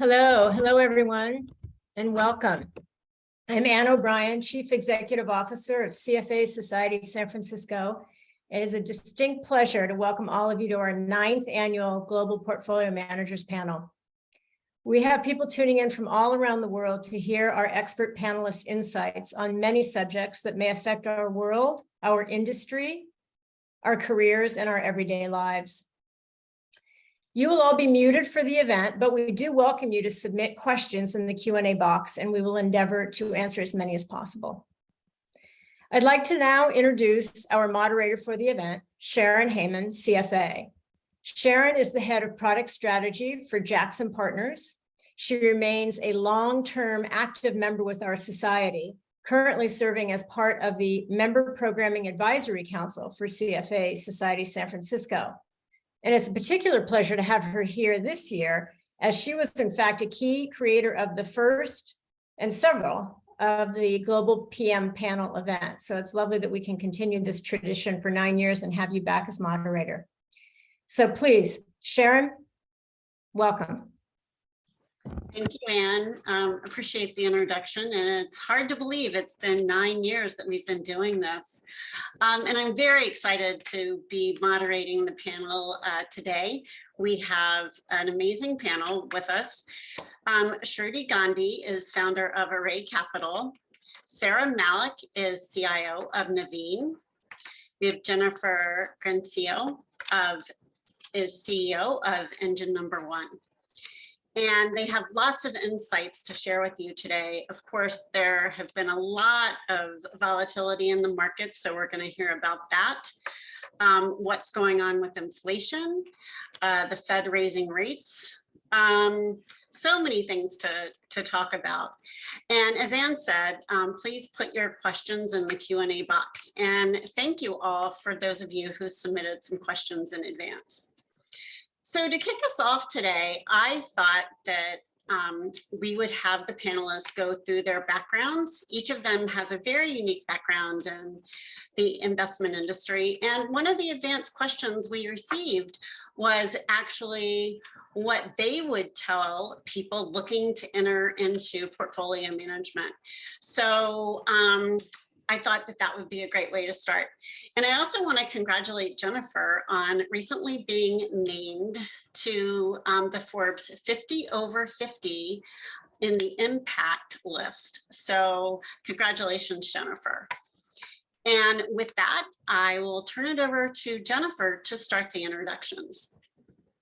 Hello everyone, and welcome. I'm Ann O'Brien, Chief Executive Officer of CFA Society San Francisco. It is a distinct pleasure to welcome all of you to our 9th annual Global Portfolio Managers Panel. We have people tuning in from all around the world to hear our expert panelists' insights on many subjects that may affect our world, our industry, our careers, and our everyday lives. You will all be muted for the event, but we do welcome you to submit questions in the Q&A box, and we will endeavor to answer as many as possible. I'd like to now introduce our moderator for the event, Sharon Heyman, CFA. Sharon is the head of product strategy for Jackson Partners. She remains a long-term active member with our society, currently serving as part of the Member Programming Advisory Council for CFA Society San Francisco. And it's a particular pleasure to have her here this year, as she was in fact a key creator of the first and several of the Global PM panel events. So it's lovely that we can continue this tradition for 9 years and have you back as moderator. So please, Sharon, welcome. Thank you, Ann. Appreciate the introduction, and it's hard to believe it's been 9 years that we've been doing this. And I'm very excited to be moderating the panel today. We have an amazing panel with us. Shruti Gandhi is founder of Array Capital. Sarah Malik is CIO of Naveen. We have Jennifer Grancio is CEO of Engine Number One. And they have lots of insights to share with you today. Of course, there have been a lot of volatility in the market, so we're going to hear about that. What's going on with inflation, the Fed raising rates, so many things to talk about. And as Ann said, please put your questions in the Q&A box. And thank you all for those of you who submitted some questions in advance. So to kick us off today, I thought that we would have the panelists go through their backgrounds. Each of them has a very unique background in the investment industry. And one of the advanced questions we received was actually what they would tell people looking to enter into portfolio management. So I thought that that would be a great way to start. And I also want to congratulate Jennifer on recently being named to the Forbes 50 over 50 in the impact list. So congratulations, Jennifer. And with that, I will turn it over to Jennifer to start the introductions.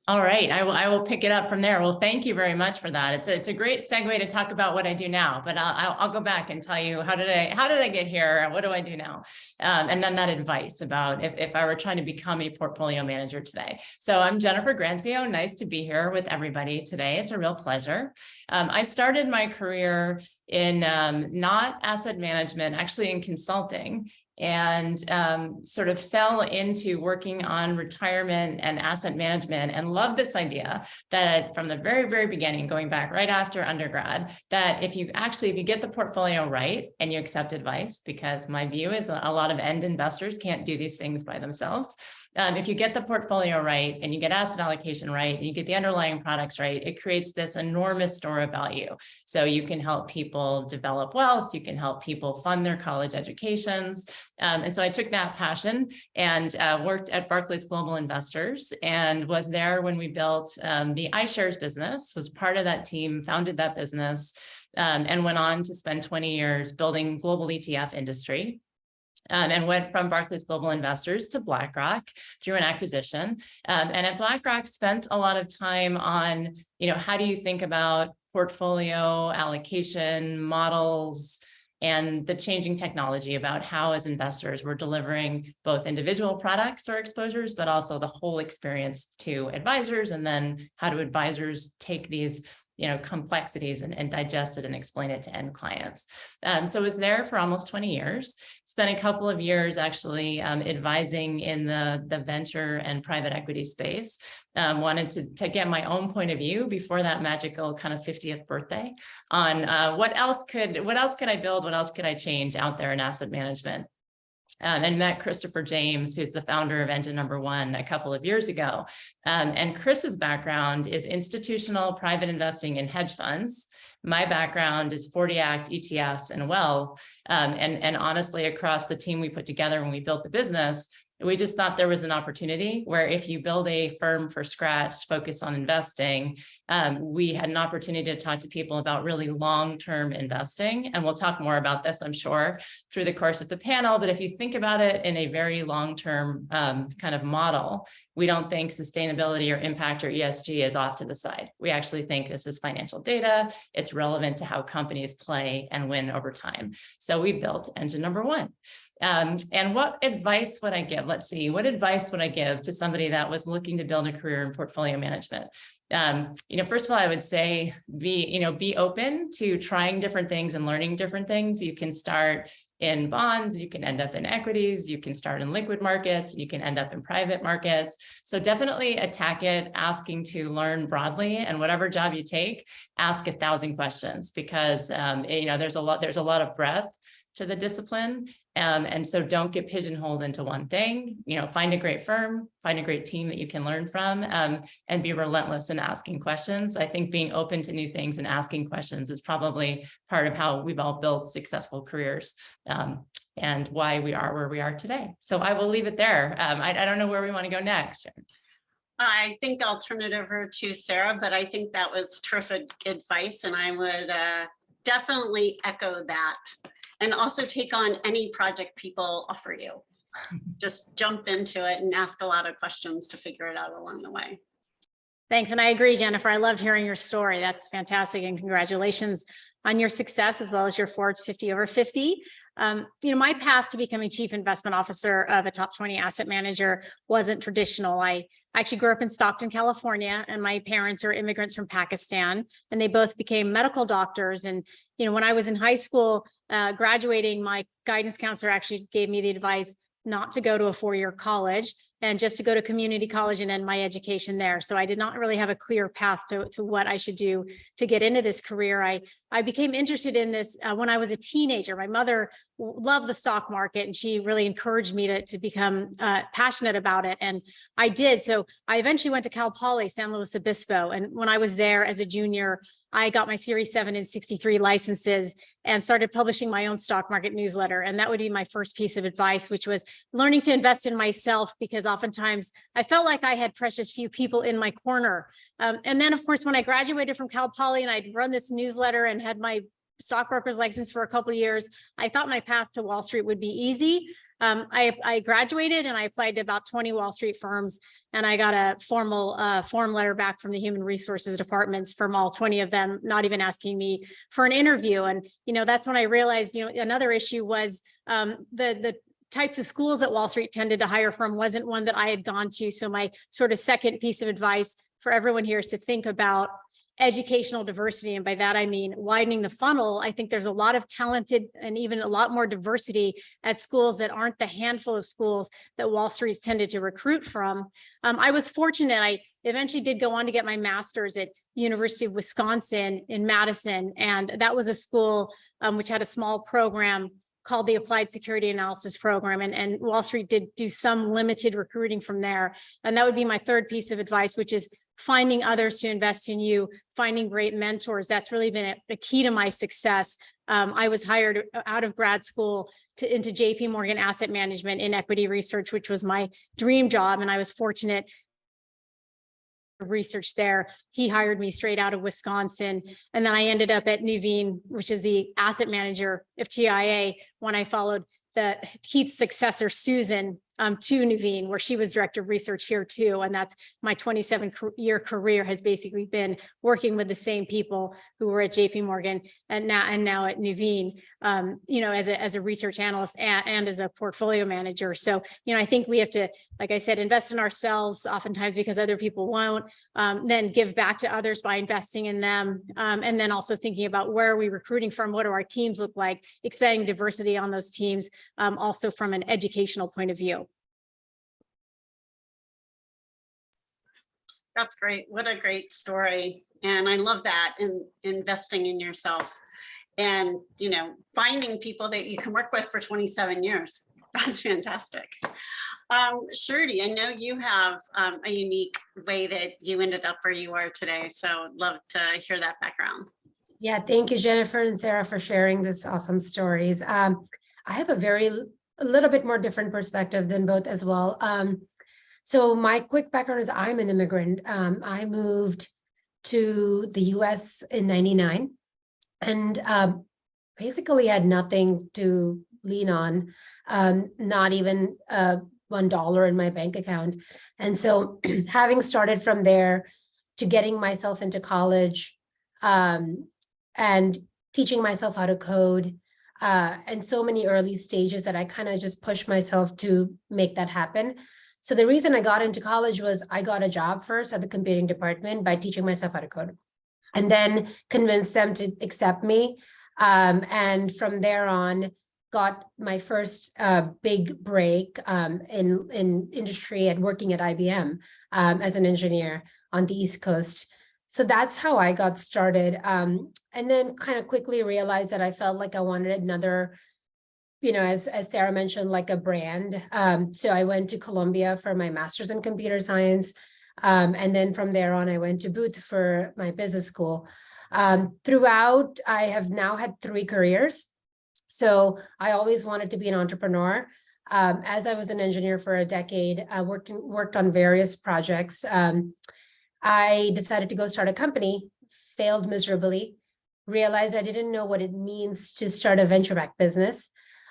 All right, I will pick it up from there. Well, thank you very much for that. It's a great segue to talk about what I do now, but I'll go back and tell you how did I get here? What do I do now? And then that advice about if I were trying to become a portfolio manager today. So I'm Jennifer Grancio. Nice to be here with everybody today. It's a real pleasure. I started my career in not asset management, actually in consulting, and sort of fell into working on retirement and asset management, and loved this idea that from the very, very beginning, going back right after undergrad, that if you get the portfolio right and you accept advice, because my view is a lot of end investors can't do these things by themselves. If you get the portfolio right and you get asset allocation right and you get the underlying products right, it creates this enormous store of value. So you can help people develop wealth, you can help people fund their college educations. And so I took that passion and worked at Barclays Global Investors and was there when we built the iShares business, was part of that team, founded that business, and went on to spend 20 years building global ETF industry. And went from Barclays Global Investors to BlackRock through an acquisition. And at BlackRock spent a lot of time on, how do you think about portfolio allocation models and the changing technology about how as investors we're delivering both individual products or exposures, but also the whole experience to advisors. And then how do advisors take these complexities and digest it and explain it to end clients. So I was there for almost 20 years, spent a couple of years actually advising in the venture and private equity space. Wanted to get my own point of view before that magical kind of 50th birthday on what else could I build, what else could I change out there in asset management. and met Christopher James, who's the founder of Engine Number One, a couple of years ago. And Chris's background is institutional private investing in hedge funds. My background is 40 Act, ETFs, and wealth. And honestly, across the team we put together when we built the business, we just thought there was an opportunity where if you build a firm from scratch, focus on investing, we had an opportunity to talk to people about really long-term investing. And we'll talk more about this, I'm sure, through the course of the panel. But if you think about it in a very long-term kind of model, we don't think sustainability or impact or ESG is off to the side. We actually think this is financial data. It's relevant to how companies play and win over time. So we built Engine Number One. And what advice would I give? Let's see, what advice would I give to somebody that was looking to build a career in portfolio management? First of all, I would say be open to trying different things and learning different things. You can start in bonds, you can end up in equities, you can start in liquid markets, you can end up in private markets. So definitely attack it, asking to learn broadly, and whatever job you take, ask 1,000 questions, because there's a lot of breadth to the discipline. And so don't get pigeonholed into one thing. Find a great firm, find a great team that you can learn from, and be relentless in asking questions. I think being open to new things and asking questions is probably part of how we've all built successful careers, and why we are where we are today. So I will leave it there. I don't know where we want to go next. I think I'll turn it over to Sarah, but I think that was terrific advice, and I would definitely echo that. And also take on any project people offer you. Just jump into it and ask a lot of questions to figure it out along the way. Thanks. And I agree, Jennifer. I loved hearing your story. That's fantastic. And congratulations on your success, as well as your Forbes 50 over 50. My path to becoming chief investment officer of a top 20 asset manager wasn't traditional. I actually grew up in Stockton, California, and my parents are immigrants from Pakistan, and they both became medical doctors. And, when I was in high school, graduating, my guidance counselor actually gave me the advice not to go to a four-year college and just to go to community college and end my education there. So I did not really have a clear path to what I should do to get into this career. I became interested in this when I was a teenager. My mother loved the stock market, and she really encouraged me to become passionate about it. And I did. So I eventually went to Cal Poly, San Luis Obispo. And when I was there as a junior, I got my Series 7 and 63 licenses and started publishing my own stock market newsletter. And that would be my first piece of advice, which was learning to invest in myself, because oftentimes I felt like I had precious few people in my corner. And then, of course, when I graduated from Cal Poly and I'd run this newsletter and had my stockbroker's license for a couple of years, I thought my path to Wall Street would be easy. I graduated and I applied to about 20 Wall Street firms, and I got a formal form letter back from the human resources departments from all 20 of them, not even asking me for an interview. And, that's when I realized, another issue was the types of schools that Wall Street tended to hire from wasn't one that I had gone to. So my sort of second piece of advice for everyone here is to think about educational diversity. And by that, I mean widening the funnel. I think there's a lot of talented and even a lot more diversity at schools that aren't the handful of schools that Wall Street's tended to recruit from. I was fortunate. I eventually did go on to get my master's at University of Wisconsin in Madison. And that was a school which had a small program called the Applied Security Analysis Program. And Wall Street did do some limited recruiting from there. And that would be my third piece of advice, which is finding others to invest in you, finding great mentors. That's really been a key to my success. I was hired out of grad school into JP Morgan Asset Management in equity research, which was my dream job. And I was fortunate research there. He hired me straight out of Wisconsin. And then I ended up at Nuveen, which is the asset manager of TIA, when I followed Keith's successor, Susan, to Nuveen, where she was director of research here too. And that's my 27-year career has basically been working with the same people who were at JP Morgan and now at Nuveen, as a research analyst and as a portfolio manager. So, I think we have to, like I said, invest in ourselves oftentimes because other people won't, then give back to others by investing in them. And then also thinking about where are we recruiting from? What do our teams look like? Expanding diversity on those teams, also from an educational point of view. That's great. What a great story. And I love that, in investing in yourself and, finding people that you can work with for 27 years. That's fantastic. Shirley, I know you have a unique way that you ended up where you are today, so I'd love to hear that background. Yeah, thank you, Jennifer and Sarah, for sharing this awesome stories. I have a little bit more different perspective than both as well. So my quick background is I'm an immigrant. I moved to the US in '99 and basically had nothing to lean on, not even $1 in my bank account. And so having started from there to getting myself into college and teaching myself how to code and so many early stages that I kind of just pushed myself to make that happen. So the reason I got into college was I got a job first at the computing department by teaching myself how to code, and then convinced them to accept me. And from there on, got my first big break in industry and working at IBM as an engineer on the East Coast. So that's how I got started. And then kind of quickly realized that I felt like I wanted another, as Sarah mentioned, like a brand. So I went to Columbia for my master's in computer science. And then from there on, I went to Booth for my business school. Throughout, I have now had 3 careers. So I always wanted to be an entrepreneur. As I was an engineer for a decade, I worked on various projects. I decided to go start a company, failed miserably, realized I didn't know what it means to start a venture-backed business.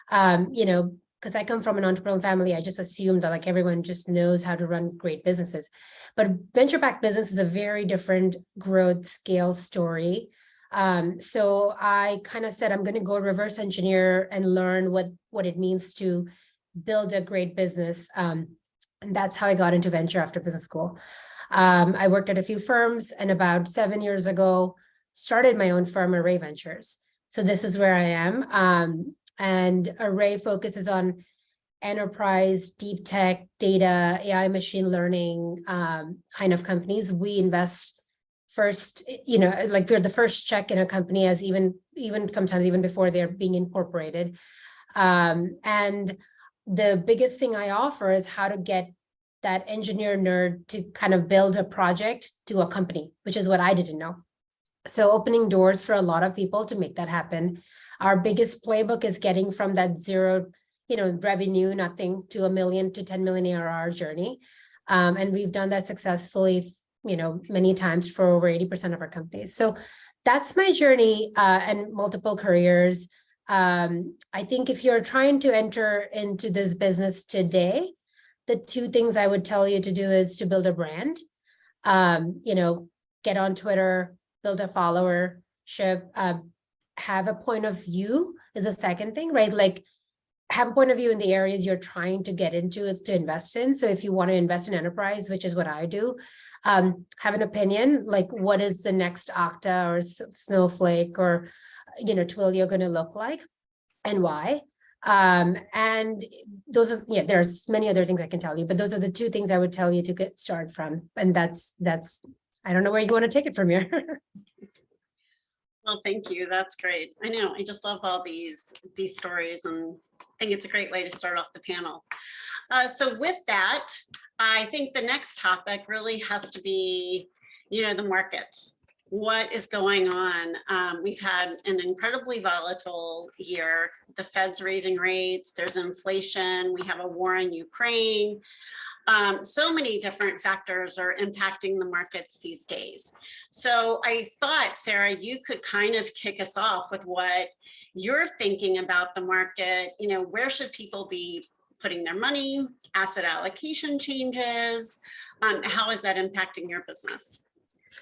Because I come from an entrepreneurial family, I just assumed that like everyone just knows how to run great businesses. But venture-backed business is a very different growth scale story. So I kind of said, I'm going to go reverse engineer and learn what it means to build a great business. And that's how I got into venture after business school. I worked at a few firms, and about 7 years ago, started my own firm, Array Ventures. So this is where I am. And Array focuses on enterprise, deep tech, data, AI, machine learning kind of companies. We invest first, like we're the first check in a company, as even sometimes even before they're being incorporated. And the biggest thing I offer is how to get that engineer nerd to kind of build a project to a company, which is what I didn't know. So opening doors for a lot of people to make that happen. Our biggest playbook is getting from that zero, revenue, nothing, to $1 million to 10 million ARR journey. And we've done that successfully, many times for over 80% of our companies. So that's my journey and multiple careers. I think if you're trying to enter into this business today, the 2 things I would tell you to do is to build a brand, get on Twitter, build a followership, have a point of view is a second thing, right? Like have a point of view in the areas you're trying to get into to invest in. So if you want to invest in enterprise, which is what I do, have an opinion, like what is the next Okta or Snowflake or, Twilio going to look like and why? And those are, there's many other things I can tell you, but those are the 2 things I would tell you to get started from. And that's, I don't know where you want to take it from here. Well, thank you. That's great. I know. I just love all these stories, and I think it's a great way to start off the panel. So with that, I think the next topic really has to be, the markets. What is going on? We've had an incredibly volatile year. The Fed's raising rates. There's inflation. We have a war in Ukraine. So many different factors are impacting the markets these days. So I thought, Sarah, you could kind of kick us off with what you're thinking about the market. Where should people be putting their money, asset allocation changes? How is that impacting your business?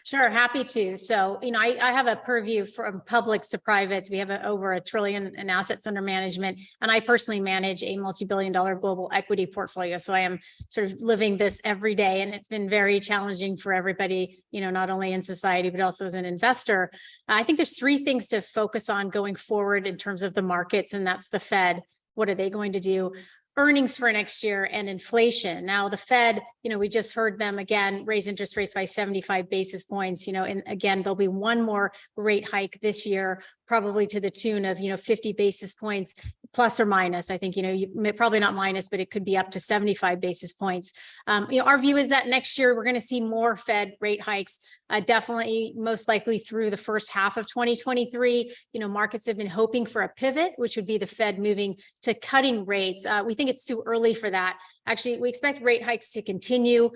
Sure, happy to. So, I have a purview from publics to privates. We have over $1 trillion in assets under management, and I personally manage a multi-billion-dollar global equity portfolio. So I am sort of living this every day, and it's been very challenging for everybody, not only in society, but also as an investor. I think there's 3 things to focus on going forward in terms of the markets, and that's the Fed. What are they going to do? Earnings for next year, and inflation. Now the Fed, we just heard them again raise interest rates by 75 basis points, and again, there'll be one more rate hike this year, probably to the tune of, 50 basis points. plus or minus. I think, probably not minus, but it could be up to 75 basis points. Our view is that next year we're going to see more Fed rate hikes, definitely most likely through the first half of 2023. Markets have been hoping for a pivot, which would be the Fed moving to cutting rates. We think it's too early for that. Actually, we expect rate hikes to continue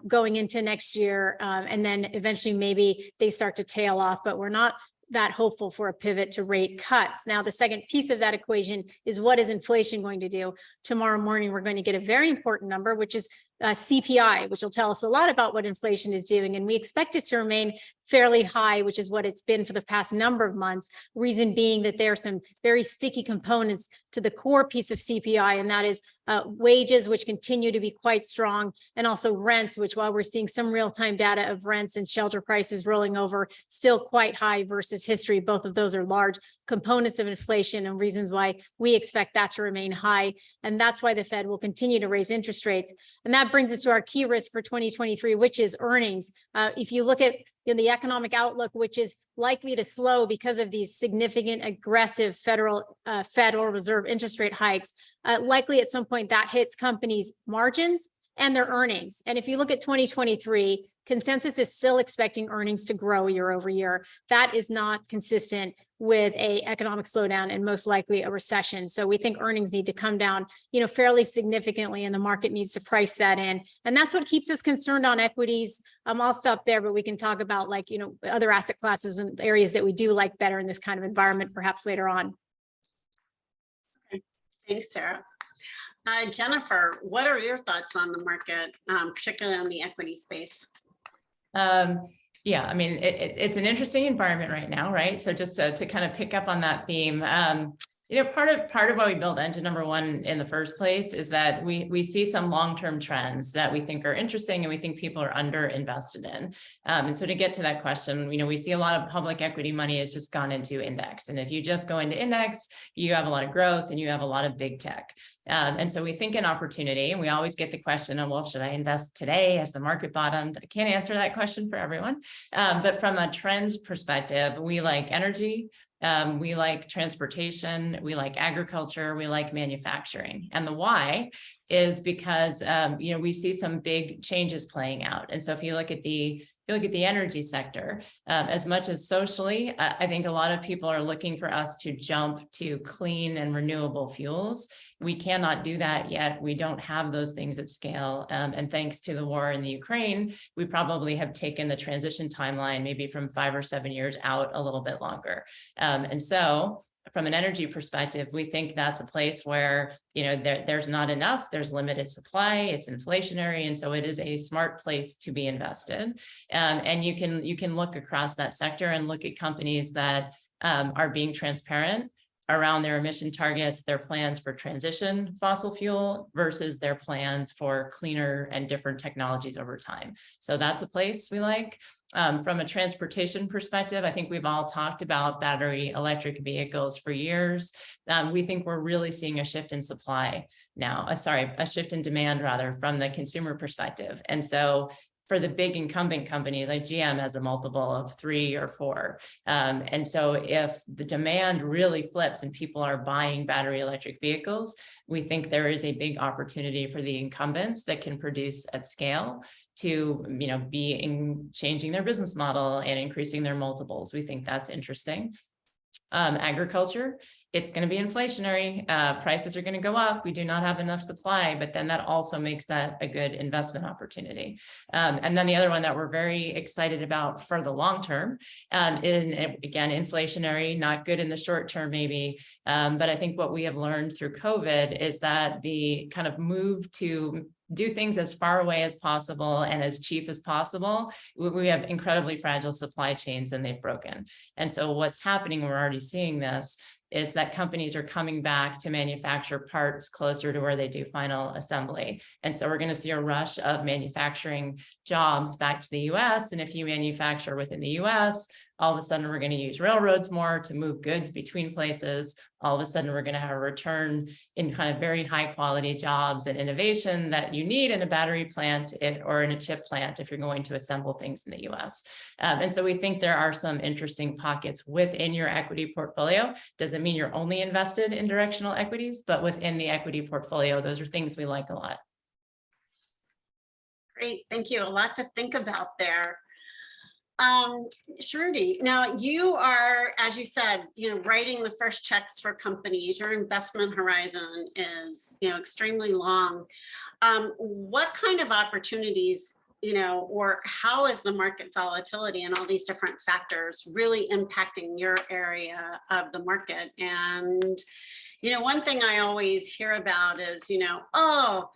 going into next year, and then eventually maybe they start to tail off, but we're not that hopeful for a pivot to rate cuts. Now, the second piece of that equation is, what is inflation going to do? Tomorrow morning, we're going to get a very important number, which is CPI, which will tell us a lot about what inflation is doing. And we expect it to remain fairly high, which is what it's been for the past number of months. Reason being that there are some very sticky components to the core piece of CPI, and that is wages, which continue to be quite strong, and also rents, which, while we're seeing some real-time data of rents and shelter prices rolling over, still quite high versus history. Both of those are large components of inflation and reasons why we expect that to remain high. And that's why the Fed will continue to raise interest rates. And that brings us to our key risk for 2023, which is earnings. If you look at the economic outlook, which is likely to slow because of these significant, aggressive Federal Reserve interest rate hikes, likely at some point that hits companies' margins and their earnings. And if you look at 2023, consensus is still expecting earnings to grow year over year. That is not consistent with an economic slowdown and most likely a recession. So we think earnings need to come down, fairly significantly, and the market needs to price that in. And that's what keeps us concerned on equities. I'll stop there, but we can talk about other asset classes and areas that we do like better in this kind of environment, perhaps later on. Okay. Thanks, Sarah. Jennifer, what are your thoughts on the market, particularly on the equity space? Yeah, I mean, it's an interesting environment right now, right? So just to kind of pick up on that theme, part of why we built engine number one in the first place is that we see some long-term trends that we think are interesting and we think people are under invested in. And so to get to that question, we see a lot of public equity money has just gone into index. And if you just go into index, you have a lot of growth and you have a lot of big tech. And so we think an opportunity, and we always get the question of, well, should I invest today? Has the market bottomed? I can't answer that question for everyone. But from a trend perspective, we like energy. We like transportation, we like agriculture, we like manufacturing. And the why is because, we see some big changes playing out. And so if you look at the energy sector, as much as socially, I think a lot of people are looking for us to jump to clean and renewable fuels. We cannot do that yet. We don't have those things at scale. And thanks to the war in the Ukraine, we probably have taken the transition timeline maybe from 5 or 7 years out a little bit longer. And so from an energy perspective, we think that's a place where, there's not enough, there's limited supply, it's inflationary. And so it is a smart place to be invested. And you can look across that sector and look at companies that are being transparent around their emission targets, their plans for transition fossil fuel versus their plans for cleaner and different technologies over time. So that's a place we like. From a transportation perspective, I think we've all talked about battery electric vehicles for years. We think we're really seeing a shift in supply now, a shift in demand rather, from the consumer perspective. And so for the big incumbent companies, like GM has a multiple of 3 or 4. And so if the demand really flips and people are buying battery electric vehicles, we think there is a big opportunity for the incumbents that can produce at scale to, be changing their business model and increasing their multiples. We think that's interesting. Agriculture, it's going to be inflationary. Prices are going to go up. We do not have enough supply, but then that also makes that a good investment opportunity. And then the other one that we're very excited about for the long term, again, inflationary, not good in the short term, maybe. But I think what we have learned through COVID is that the kind of move to do things as far away as possible and as cheap as possible, we have incredibly fragile supply chains and they've broken. And so what's happening, we're already seeing this, is that companies are coming back to manufacture parts closer to where they do final assembly. And so we're going to see a rush of manufacturing jobs back to the US. And if you manufacture within the US, all of a sudden we're going to use railroads more to move goods between places. All of a sudden we're going to have a return in kind of very high quality jobs and innovation that you need in a battery plant or in a chip plant if you're going to assemble things in the US. And so we think there are some interesting pockets within your equity portfolio. Doesn't mean you're only invested in directional equities, but within the equity portfolio, those are things we like a lot. Great, thank you. A lot to think about there. Shruti, now you are, as you said, writing the first checks for companies. Your investment horizon is, extremely long. What kind of opportunities, or how is the market volatility and all these different factors really impacting your area of the market? And, one thing I always hear about is, oh,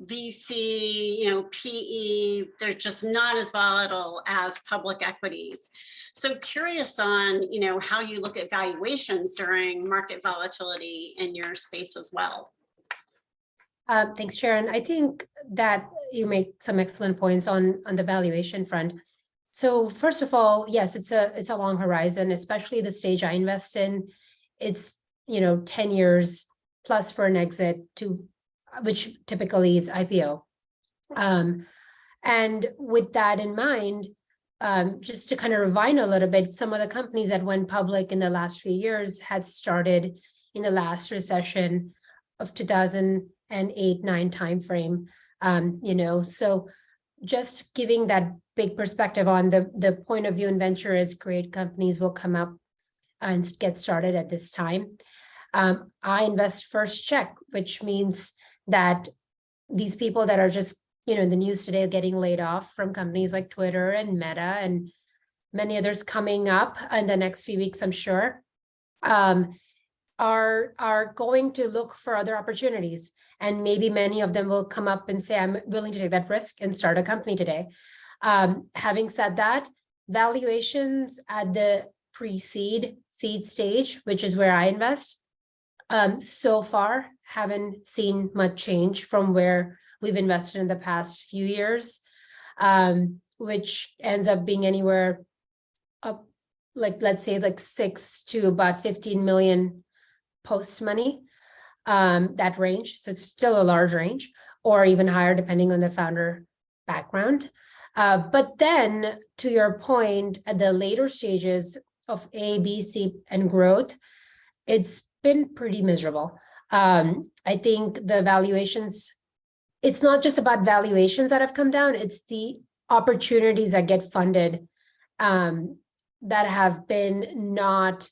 VC, PE, they're just not as volatile as public equities. So curious on, how you look at valuations during market volatility in your space as well. Thanks, Sharon. I think that you make some excellent points on the valuation front. So first of all, yes, it's a long horizon, especially the stage I invest in. It's 10 years plus for an exit, which typically is IPO. And with that in mind, just to kind of rewind a little bit, some of the companies that went public in the last few years had started in the last recession of 2008-9 timeframe. So just giving that big perspective on the point of view in venture is great companies will come up and get started at this time. I invest first check, which means that these people that are just, in the news today getting laid off from companies like Twitter and Meta and many others coming up in the next few weeks, I'm sure, are going to look for other opportunities. And maybe many of them will come up and say, I'm willing to take that risk and start a company today. Having said that, valuations at the pre-seed, seed stage, which is where I invest, so far haven't seen much change from where we've invested in the past few years, which ends up being anywhere up, let's say 6 to about 15 million post money, that range. So it's still a large range, or even higher depending on the founder background. But then to your point, at the later stages of A, B, C, and growth, it's been pretty miserable. I think the valuations, it's not just about valuations that have come down, it's the opportunities that get funded that have been not,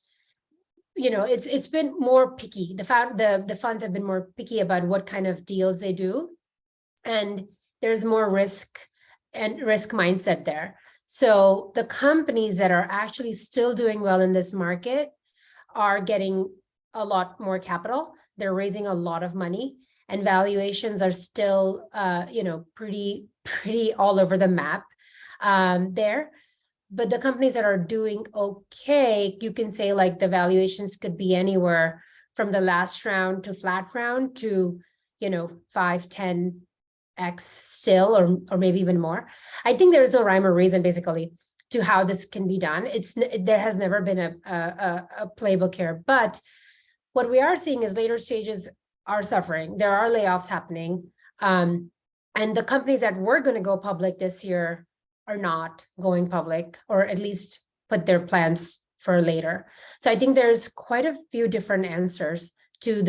it's been more picky. The funds have been more picky about what kind of deals they do. And there's more risk mindset there. So the companies that are actually still doing well in this market are getting a lot more capital. They're raising a lot of money, and valuations are still, pretty all over the map there. But the companies that are doing okay, you can say like the valuations could be anywhere from the last round to flat round to, 5-10x still, or maybe even more. I think there is no rhyme or reason basically to how this can be done. There has never been a playbook here, but what we are seeing is later stages are suffering. There are layoffs happening. And the companies that were going to go public this year are not going public, or at least put their plans for later. So I think there's quite a few different answers to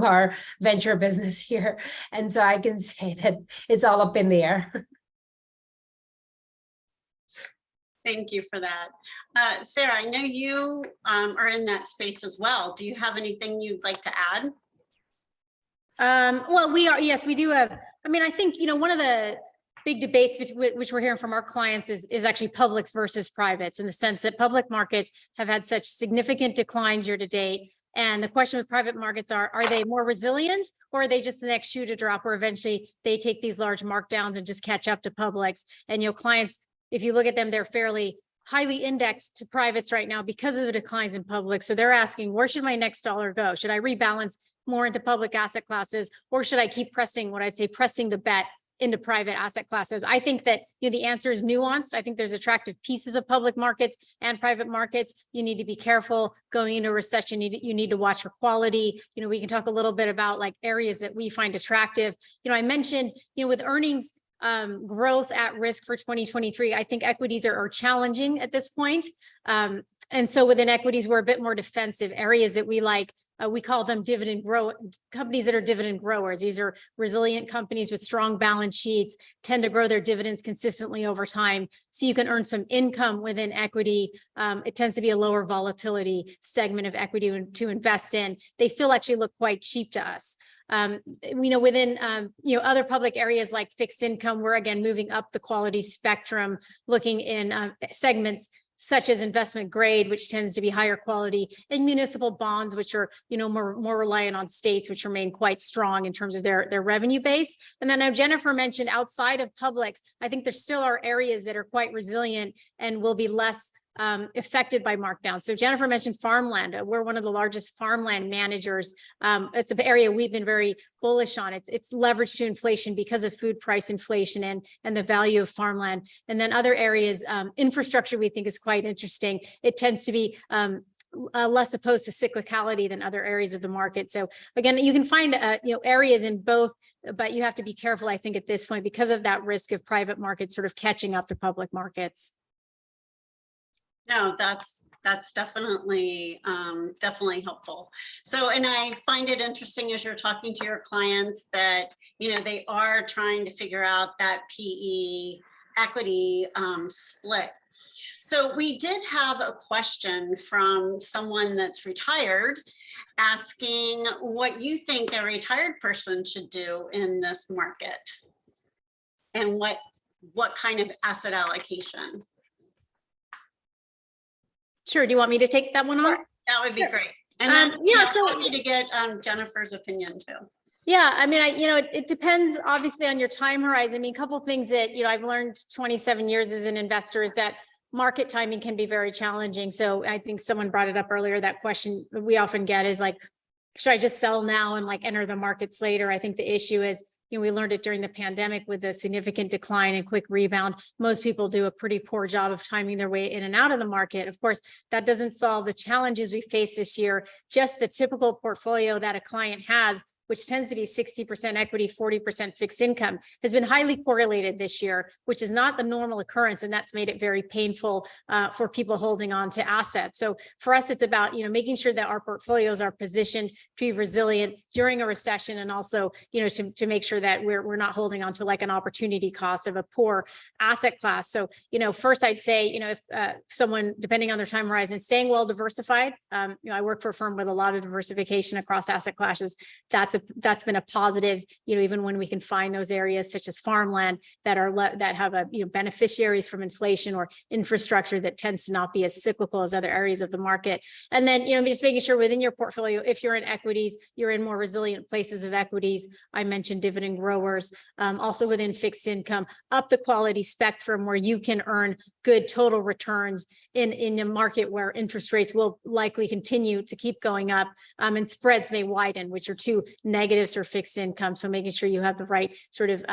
our venture business here. And so I can say that it's all up in the air. Thank you for that. Sarah, I know you are in that space as well. Do you have anything you'd like to add? Well, yes, we do have, I think, one of the big debates which we're hearing from our clients is actually publics versus privates, in the sense that public markets have had such significant declines year to date. And the question with private markets are they more resilient, or are they just the next shoe to drop, where eventually they take these large markdowns and just catch up to publics? And, clients, if you look at them, they're fairly highly indexed to privates right now because of the declines in public. So they're asking, where should my next dollar go? Should I rebalance more into public asset classes, or should I keep pressing the bet into private asset classes. I think that the answer is nuanced. I think there's attractive pieces of public markets and private markets. You need to be careful going into a recession. You need to watch for quality. We can talk a little bit about like areas that we find attractive. I mentioned, with earnings growth at risk for 2023, I think equities are challenging at this point. And so within equities, we're a bit more defensive. Areas that we like, we call them companies that are dividend growers. These are resilient companies with strong balance sheets, tend to grow their dividends consistently over time. So you can earn some income within equity. It tends to be a lower volatility segment of equity to invest in. They still actually look quite cheap to us. Within other public areas like fixed income, we're again moving up the quality spectrum, looking in segments such as investment grade, which tends to be higher quality, and municipal bonds, which are more reliant on states, which remain quite strong in terms of their revenue base. And then, now Jennifer mentioned outside of publics, I think there still are areas that are quite resilient and will be less affected by markdowns. So Jennifer mentioned farmland. We're one of the largest farmland managers. It's an area we've been very bullish on. It's leveraged to inflation because of food price inflation and the value of farmland. And then other areas, infrastructure we think is quite interesting. It tends to be less opposed to cyclicality than other areas of the market. So again, you can find areas in both, but you have to be careful, I think, at this point because of that risk of private markets sort of catching up to public markets. No, that's definitely helpful. So, and I find it interesting as you're talking to your clients that, they are trying to figure out that PE equity split. So we did have a question from someone that's retired asking what you think a retired person should do in this market and what kind of asset allocation. Sure. Do you want me to take that one on? Sure. That would be Sure. great. And then so happy to get Jennifer's opinion too. Yeah, I mean, it depends obviously on your time horizon. I mean, a couple of things that, I've learned 27 years as an investor is that market timing can be very challenging. So I think someone brought it up earlier. That question we often get is like, should I just sell now and like enter the markets later? I think the issue is, we learned it during the pandemic with a significant decline and quick rebound. Most people do a pretty poor job of timing their way in and out of the market. Of course, that doesn't solve the challenges we face this year. Just the typical portfolio that a client has, which tends to be 60% equity, 40% fixed income, has been highly correlated this year, which is not the normal occurrence. And that's made it very painful for people holding on to assets. So for us, it's about, making sure that our portfolios are positioned to be resilient during a recession. And also, to make sure that we're not holding on to like an opportunity cost of a poor asset class. So, first I'd say, if someone, depending on their time horizon, staying well diversified. I work for a firm with a lot of diversification across asset classes. That's been a positive, even when we can find those areas such as farmland that have beneficiaries from inflation or infrastructure that tends to not be as cyclical as other areas of the market. And then, just making sure within your portfolio, if you're in equities, you're in more resilient places of equities. I mentioned dividend growers, also within fixed income, up the quality spectrum where you can earn good total returns in a market where interest rates will likely continue to keep going up and spreads may widen, which are two negatives for fixed income. So making sure you have the right sort of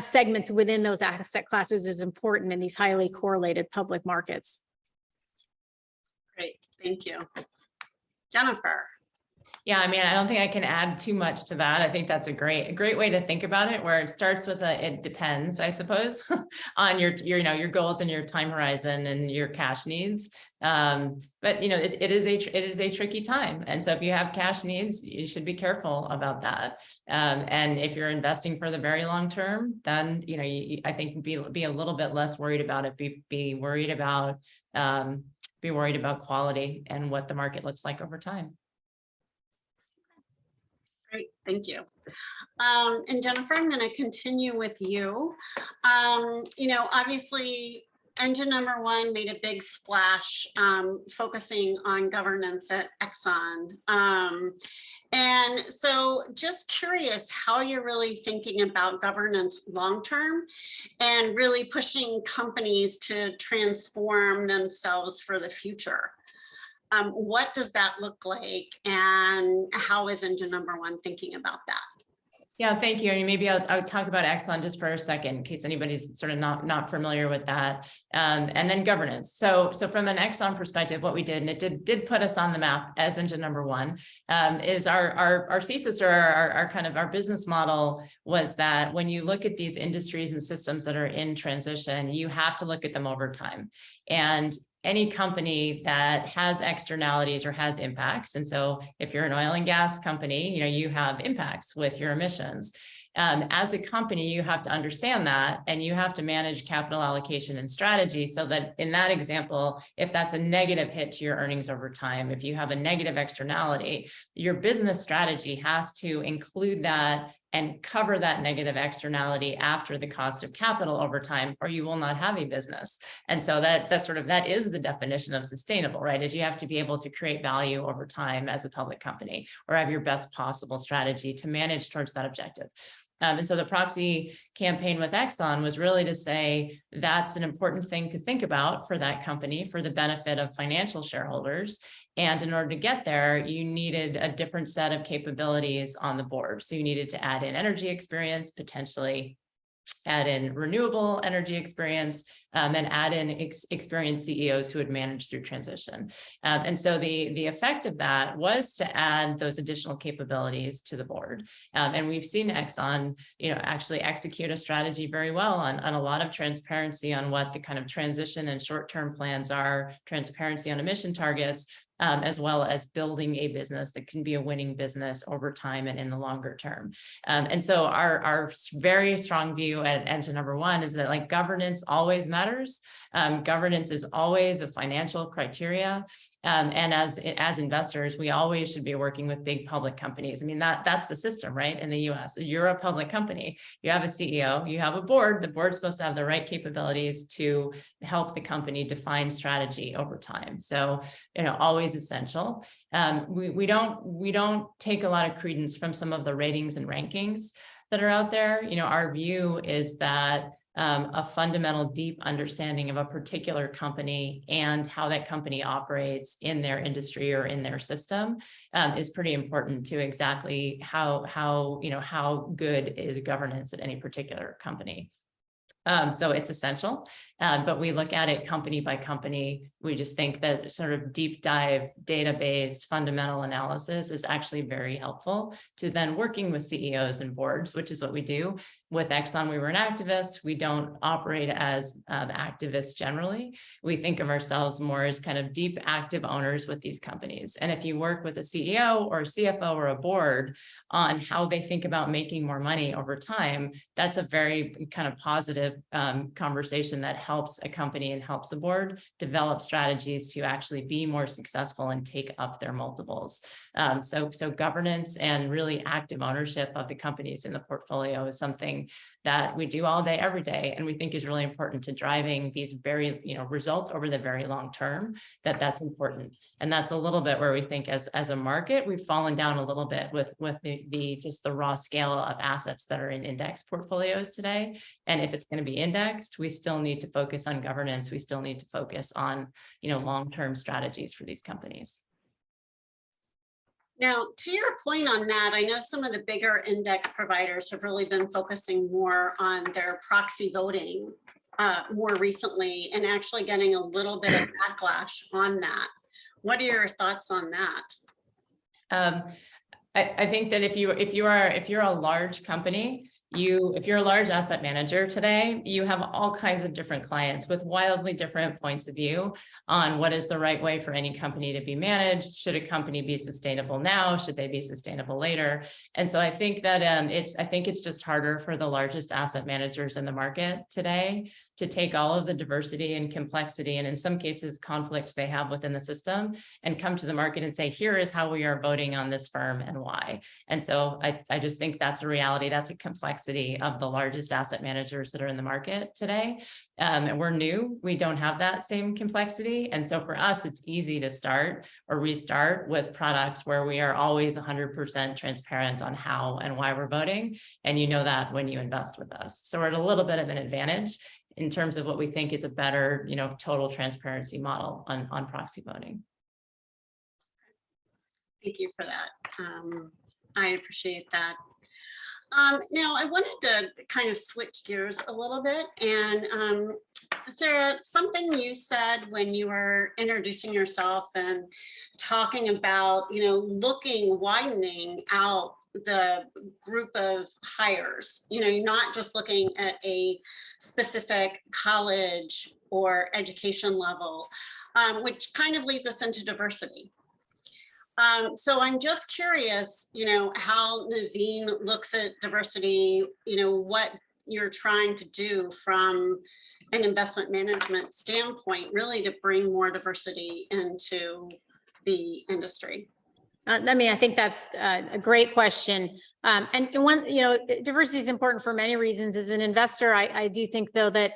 segments within those asset classes is important in these highly correlated public markets. Great, thank you. Jennifer. Yeah, I mean, I don't think I can add too much to that. I think that's a great way to think about it, where it starts with it depends, I suppose, on your goals and your time horizon and your cash needs. But it is a tricky time, and so if you have cash needs, you should be careful about that. And if you're investing for the very long term, then I think be a little bit less worried about it. Be worried about quality and what the market looks like over time. Great, thank you. And Jennifer, I'm going to continue with you. Obviously, engine number one made a big splash focusing on governance at Exxon. And so just curious how you're really thinking about governance long-term and really pushing companies to transform themselves for the future. What does that look like, and how is engine number one thinking about that? Yeah, thank you. And maybe I'll talk about Exxon just for a second, in case anybody's sort of not familiar with that. And then governance. So from an Exxon perspective, what we did, and it did put us on the map as engine number one, is our thesis, or our kind of our business model was that when you look at these industries and systems that are in transition, you have to look at them over time. And any company that has externalities or has impacts. And so if you're an oil and gas company, you have impacts with your emissions. As a company, you have to understand that, and you have to manage capital allocation and strategy so that in that example, if that's a negative hit to your earnings over time, if you have a negative externality, your business strategy has to include that and cover that negative externality after the cost of capital over time, or you will not have a business. And so that is the definition of sustainable, right? Is you have to be able to create value over time as a public company, or have your best possible strategy to manage towards that objective. And so the proxy campaign with Exxon was really to say that's an important thing to think about for that company for the benefit of financial shareholders. And in order to get there, you needed a different set of capabilities on the board. So you needed to add in energy experience, potentially add in renewable energy experience, and add in experienced CEOs who had managed through transition. And so the effect of that was to add those additional capabilities to the board. And we've seen Exxon, actually execute a strategy very well on a lot of transparency on what the kind of transition and short-term plans are, transparency on emission targets, as well as building a business that can be a winning business over time and in the longer term. And so our very strong view at engine number one is that like governance always matters. Governance is always a financial criteria. And as investors, we always should be working with big public companies. I mean, that's the system, right? In the US, you're a public company, you have a CEO, you have a board. The board's supposed to have the right capabilities to help the company define strategy over time. So, always essential. We don't take a lot of credence from some of the ratings and rankings that are out there. Our view is that a fundamental deep understanding of a particular company and how that company operates in their industry or in their system is pretty important to exactly how good is governance at any particular company. So it's essential, but we look at it company by company. We just think that sort of deep dive, data-based fundamental analysis is actually very helpful to then working with CEOs and boards, which is what we do. With Exxon, we were an activist. We don't operate as activists generally. We think of ourselves more as kind of deep active owners with these companies. And if you work with a CEO or a CFO or a board on how they think about making more money over time, that's a very kind of positive conversation that helps a company and helps a board develop strategies to actually be more successful and take up their multiples. So governance and really active ownership of the companies in the portfolio is something that we do all day, every day, and we think is really important to driving these very, results over the very long term. That's important, and that's a little bit where we think as a market we've fallen down a little bit with the just the raw scale of assets that are in index portfolios today. And if it's going to be indexed, we still need to focus on governance. We still need to focus on long-term strategies for these companies. Now, to your point on that, I know some of the bigger index providers have really been focusing more on their proxy voting more recently and actually getting a little bit of backlash on that. What are your thoughts on that? I think that if you're a large company, if you're a large asset manager today, you have all kinds of different clients with wildly different points of view on what is the right way for any company to be managed. Should a company be sustainable now? Should they be sustainable later? And so I think that it's just harder for the largest asset managers in the market today to take all of the diversity and complexity, and in some cases conflict they have within the system, and come to the market and say, here is how we are voting on this firm and why. And so I just think that's a reality. That's a complexity of the largest asset managers that are in the market today. And we're new. We don't have that same complexity. And so for us, it's easy to start or restart with products where we are always 100% transparent on how and why we're voting. And you know that when you invest with us. So we're at a little bit of an advantage in terms of what we think is a better, total transparency model on proxy voting. Thank you for that. I appreciate that. Now, I wanted to kind of switch gears a little bit. And Sarah, something you said when you were introducing yourself and talking about, widening out the group of hires, you're not just looking at a specific college or education level, which kind of leads us into diversity. So I'm just curious, how Naveen looks at diversity, what you're trying to do from an investment management standpoint, really to bring more diversity into the industry. I think that's a great question. And one, diversity is important for many reasons. As an investor, I do think, though, that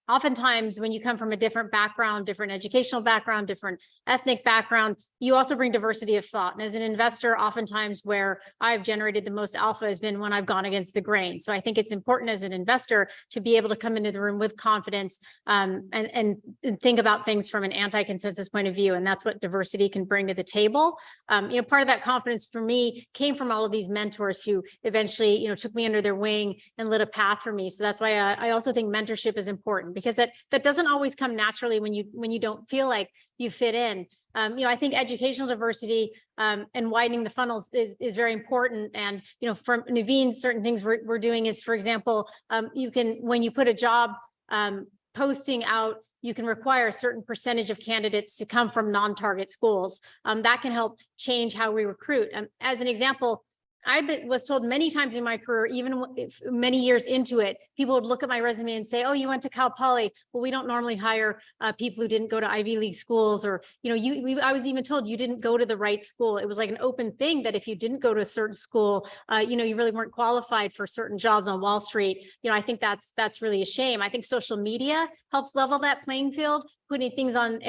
oftentimes when you come from a different background, different educational background, different ethnic background, you also bring diversity of thought. And as an investor, oftentimes where I've generated the most alpha has been when I've gone against the grain. So I think it's important as an investor to be able to come into the room with confidence and think about things from an anti-consensus point of view. And that's what diversity can bring to the table. Part of that confidence for me came from all of these mentors who eventually, took me under their wing and lit a path for me. So that's why I also think mentorship is important, because that doesn't always come naturally when you don't feel like you fit in. I think educational diversity and widening the funnels is very important. And, from Naveen, certain things we're doing is, for example, when you put a job posting out, you can require a certain percentage of candidates to come from non-target schools. That can help change how we recruit. As an example, I was told many times in my career, even many years into it, people would look at my resume and say, "Oh, you went to Cal Poly. Well, we don't normally hire people who didn't go to Ivy League schools," or, I was even told you didn't go to the right school. It was like an open thing that if you didn't go to a certain school, you really weren't qualified for certain jobs on Wall Street. I think that's really a shame. I think social media helps level that playing field, putting things on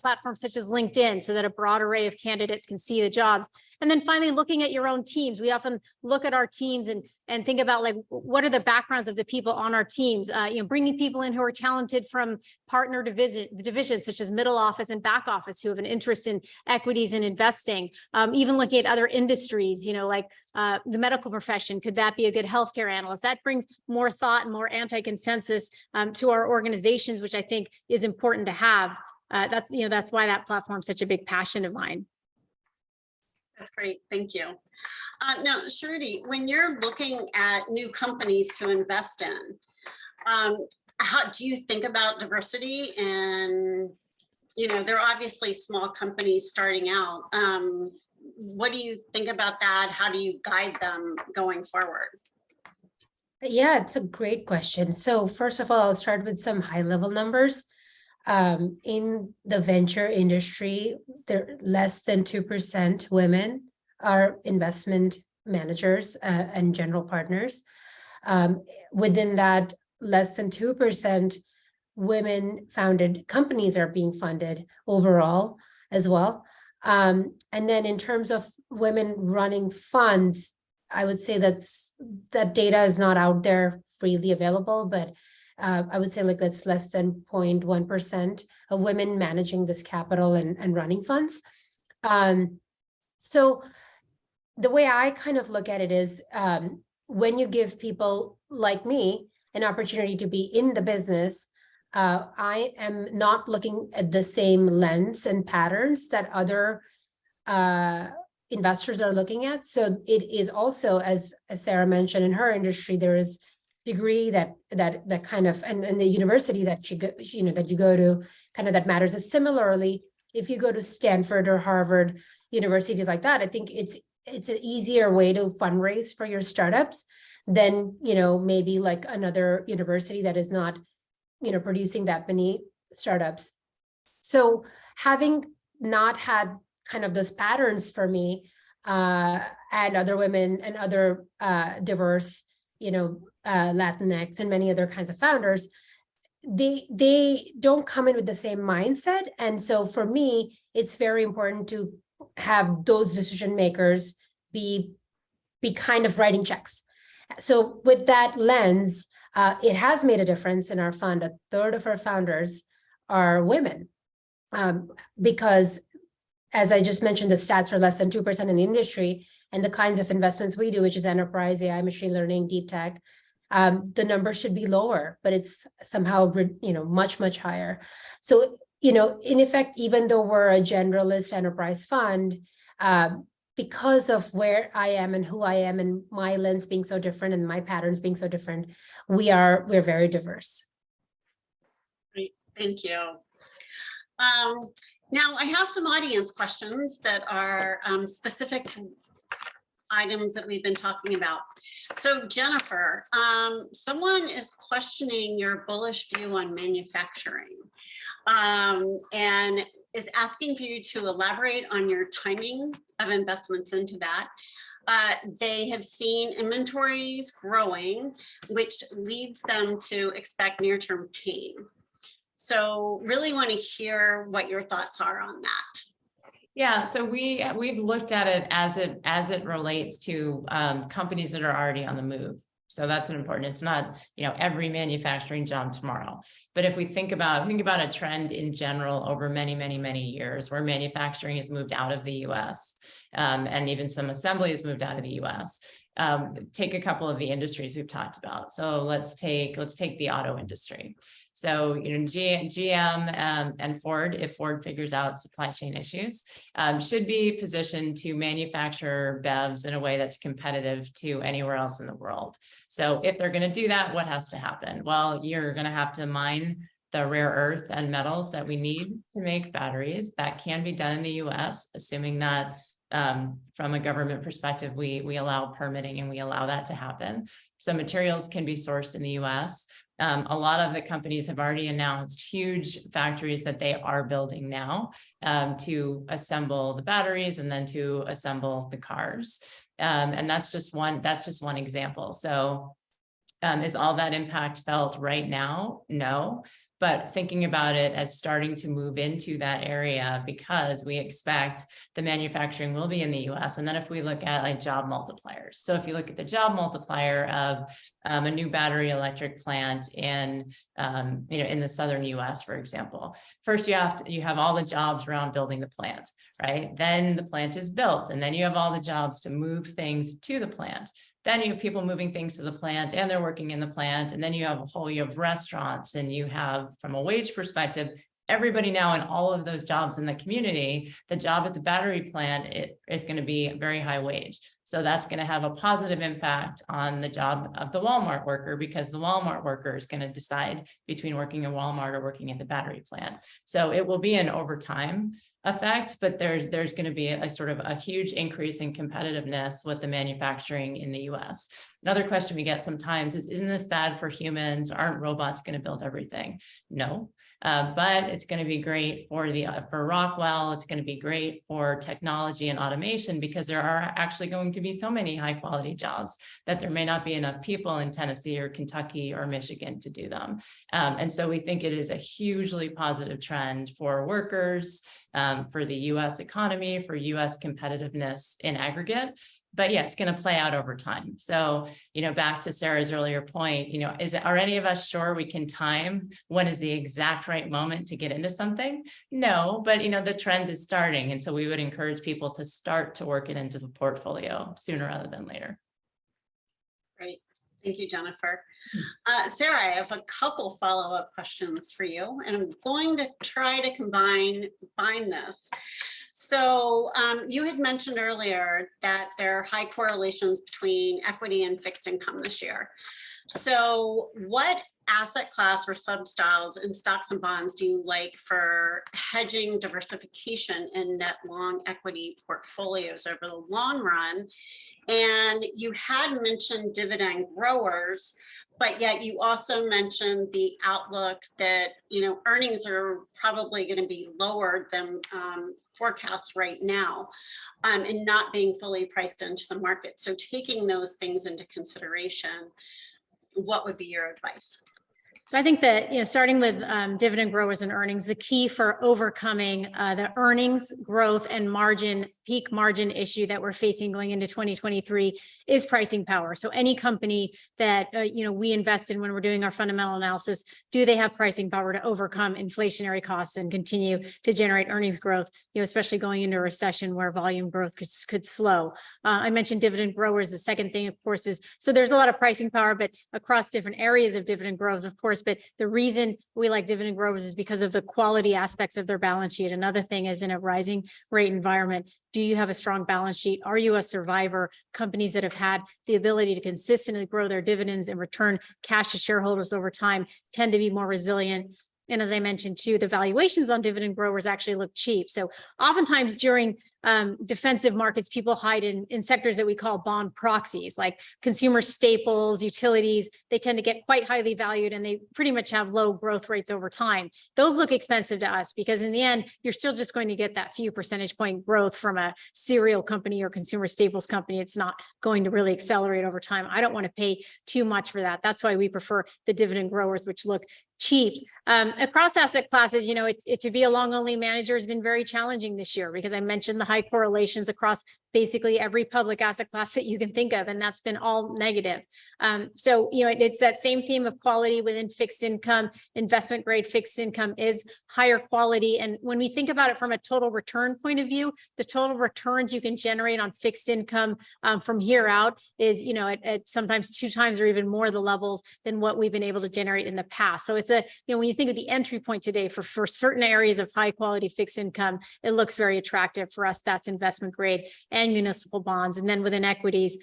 platforms such as LinkedIn so that a broad array of candidates can see the jobs. And then finally, looking at your own teams. We often look at our teams and think about, like, what are the backgrounds of the people on our teams, bringing people in who are talented from partner divisions such as middle office and back office who have an interest in equities and investing, even looking at other industries, like the medical profession. Could that be a good healthcare analyst? That brings more thought and more anti-consensus to our organizations, which I think is important to have. That's why that platform is such a big passion of mine. That's great. Thank you. Now, Shruti, when you're looking at new companies to invest in, how do you think about diversity? And, they're obviously small companies starting out. What do you think about that? How do you guide them going forward? Yeah, it's a great question. So first of all, I'll start with some high level numbers. In the venture industry, there less than 2% women are investment managers and general partners. Within that, less than 2% women founded companies are being funded overall as well. And then in terms of women running funds, I would say that data is not out there freely available, but I would say that's less than 0.1% of women managing this capital and running funds. So the way I kind of look at it is when you give people like me an opportunity to be in the business, I am not looking at the same lens and patterns that other investors are looking at. So it is also, as Sarah mentioned, in her industry, there is degree that kind of and the university that you go to kind of that matters. And similarly, if you go to Stanford or Harvard, universities like that, I think it's an easier way to fundraise for your startups than maybe like another university that is not producing that many startups. So having not had kind of those patterns for me and other women and other diverse Latinx and many other kinds of founders, they don't come in with the same mindset. And so for me, it's very important to have those decision makers be kind of writing checks. So with that lens, it has made a difference in our fund. A third of our founders are women because as I just mentioned, the stats are less than 2% in the industry, and the kinds of investments we do, which is enterprise AI, machine learning, deep tech, the number should be lower, but it's somehow, much higher. So, in effect, even though we're a generalist enterprise fund, because of where I am and who I am and my lens being so different and my patterns being so different, we're very diverse. Great, thank you. Now I have some audience questions that are specific to items that we've been talking about. So Jennifer, someone is questioning your bullish view on manufacturing and is asking for you to elaborate on your timing of investments into that. They have seen inventories growing, which leads them to expect near-term pain. So really want to hear what your thoughts are on that. Yeah, so we've looked at it as it relates to companies that are already on the move. So that's an important. It's not every manufacturing job tomorrow, but if we think about a trend in general over many years where manufacturing has moved out of the U.S. And even some assembly has moved out of the U.S. Take a couple of the industries we've talked about. So let's take the auto industry. So, GM and Ford, if Ford figures out supply chain issues, should be positioned to manufacture BEVs in a way that's competitive to anywhere else in the world. So if they're going to do that, what has to happen? Well, you're going to have to mine the rare earth and metals that we need to make batteries. That can be done in the US, assuming that from a government perspective, we allow permitting and we allow that to happen. So materials can be sourced in the US. A lot of the companies have already announced huge factories that they are building now to assemble the batteries and then to assemble the cars. And that's just one example. So is all that impact felt right now? No. But thinking about it as starting to move into that area because we expect the manufacturing will be in the US. And then if we look at like job multipliers. So if you look at the job multiplier of a new battery electric plant in the southern US, for example, first you have all the jobs around building the plant, right? Then the plant is built and then you have all the jobs to move things to the plant. Then you have people moving things to the plant and they're working in the plant. And then you have restaurants and you have, from a wage perspective, everybody now in all of those jobs in the community, the job at the battery plant is going to be very high wage. So that's going to have a positive impact on the job of the Walmart worker because the Walmart worker is going to decide between working in Walmart or working at the battery plant. So it will be an overtime effect, but there's going to be a sort of a huge increase in competitiveness with the manufacturing in the US. Another question we get sometimes is, isn't this bad for humans? Aren't robots going to build everything? No. But it's going to be great for Rockwell. It's going to be great for technology and automation because there are actually going to be so many high quality jobs that there may not be enough people in Tennessee or Kentucky or Michigan to do them. And so we think it is a hugely positive trend for workers, for the US economy, for US competitiveness in aggregate. But yeah, it's going to play out over time. So, back to Sarah's earlier point, are any of us sure we can time when is the exact right moment to get into something? No, but the trend is starting. And so we would encourage people to start to work it into the portfolio sooner rather than later. Great. Thank you, Jennifer. Sarah, I have a couple follow-up questions for you, and I'm going to try to combine this. So you had mentioned earlier that there are high correlations between equity and fixed income this year. So what asset class or sub-styles in stocks and bonds do you like for hedging diversification in net long equity portfolios over the long run? And you had mentioned dividend growers, but yet you also mentioned the outlook that, earnings are probably going to be lower than forecasts right now and not being fully priced into the market. So taking those things into consideration, what would be your advice? So I think that, starting with dividend growers and earnings, the key for overcoming the earnings growth and margin peak margin issue that we're facing going into 2023 is pricing power. So any company that, we invest in when we're doing our fundamental analysis, do they have pricing power to overcome inflationary costs and continue to generate earnings growth, especially going into a recession where volume growth could slow. I mentioned dividend growers. The second thing, of course, is, so there's a lot of pricing power, but across different areas of dividend growers, of course, but the reason we like dividend growers is because of the quality aspects of their balance sheet. Another thing is, in a rising rate environment, do you have a strong balance sheet? Are you a survivor? Companies that have had the ability to consistently grow their dividends and return cash to shareholders over time tend to be more resilient. And as I mentioned too, the valuations on dividend growers actually look cheap. So oftentimes during defensive markets, people hide in sectors that we call bond proxies, like consumer staples, utilities. They tend to get quite highly valued and they pretty much have low growth rates over time. Those look expensive to us because in the end, you're still just going to get that few percentage point growth from a cereal company or consumer staples company. It's not going to really accelerate over time. I don't want to pay too much for that. That's why we prefer the dividend growers, which look cheap. Across asset classes, to be a long only manager has been very challenging this year because I mentioned the high correlations across basically every public asset class that you can think of, and that's been all negative. So, it's that same theme of quality within fixed income. Investment grade fixed income is higher quality. And when we think about it from a total return point of view, the total returns you can generate on fixed income from here out is, at sometimes 2 times or even more the levels than what we've been able to generate in the past. So it's when you think of the entry point today for certain areas of high quality fixed income, it looks very attractive for us. That's investment grade and municipal bonds. And then within equities,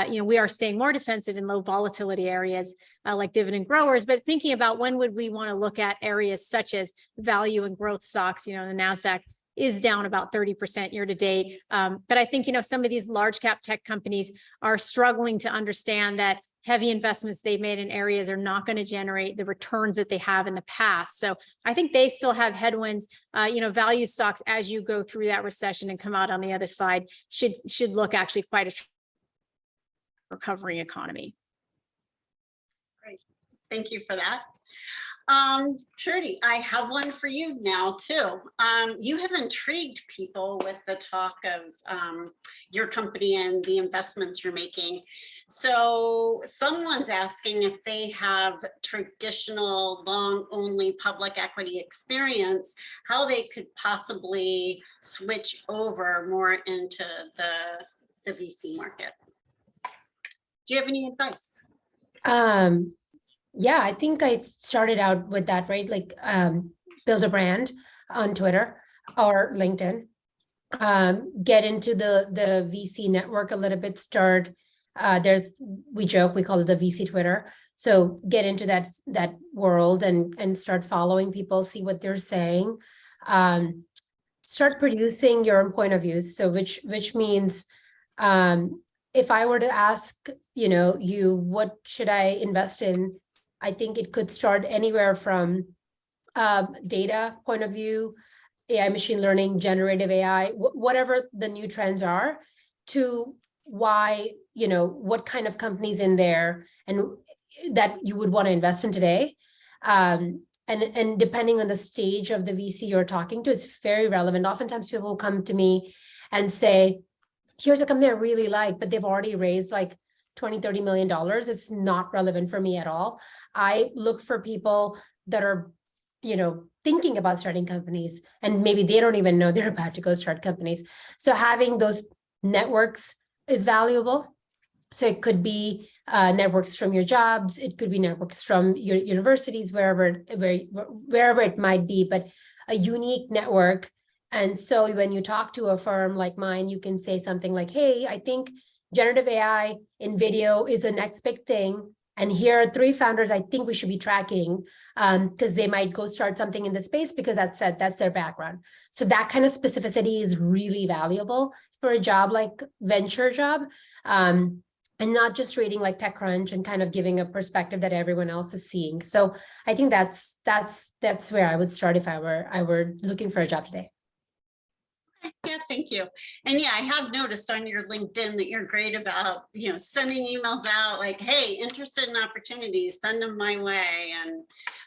we are staying more defensive in low volatility areas like dividend growers, but thinking about when would we want to look at areas such as value and growth stocks, the NASDAQ is down about 30% year to date. But I think, some of these large cap tech companies are struggling to understand that heavy investments they've made in areas are not going to generate the returns that they have in the past. So I think they still have headwinds. Value stocks, as you go through that recession and come out on the other side, should look actually quite a recovering economy. Great. Thank you for that. Shirley, I have one for you now too. You have intrigued people with the talk of your company and the investments you're making. So someone's asking if they have traditional long only public equity experience, how they could possibly switch over more into the VC market. Do you have any advice? Yeah, I think I started out with that, right? Like build a brand on Twitter or LinkedIn, get into the VC network a little bit, we joke, we call it the VC Twitter. So get into that world and start following people, see what they're saying. Start producing your own point of views. So which means if I were to ask, you, what should I invest in? I think it could start anywhere from data point of view, AI, machine learning, generative AI, whatever the new trends are, to why, what kind of companies in there and that you would want to invest in today. And depending on the stage of the VC you're talking to, it's very relevant. Oftentimes people will come to me and say, here's a company I really like, but they've already raised like $20-30 million. It's not relevant for me at all. I look for people that are, thinking about starting companies, and maybe they don't even know they're about to go start companies. So having those networks is valuable. So it could be networks from your jobs, it could be networks from your universities, wherever it might be, but a unique network. And so when you talk to a firm like mine, you can say something like, hey, I think generative AI in video is the next big thing. And here are 3 founders I think we should be tracking because they might go start something in the space because that's their background. So that kind of specificity is really valuable for a job like venture job. And not just reading like TechCrunch and kind of giving a perspective that everyone else is seeing. So I think that's where I would start if I were looking for a job today. Yeah, thank you. And yeah, I have noticed on your LinkedIn that you're great about, sending emails out like, hey, interested in opportunities, send them my way. And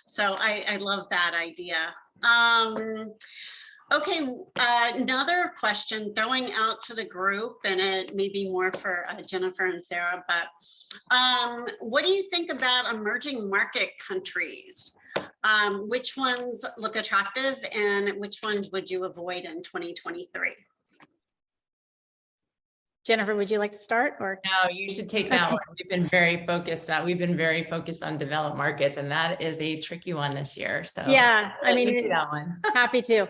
so I love that idea. Okay, another question throwing out to the group, and it may be more for Jennifer and Sarah, but what do you think about emerging market countries? Which ones look attractive and which ones would you avoid in 2023? Jennifer, would you like to start or? No, you should take that one. We've been very focused on developed markets, and that is a tricky one this year. So Yeah, I let you mean, do that one. happy to.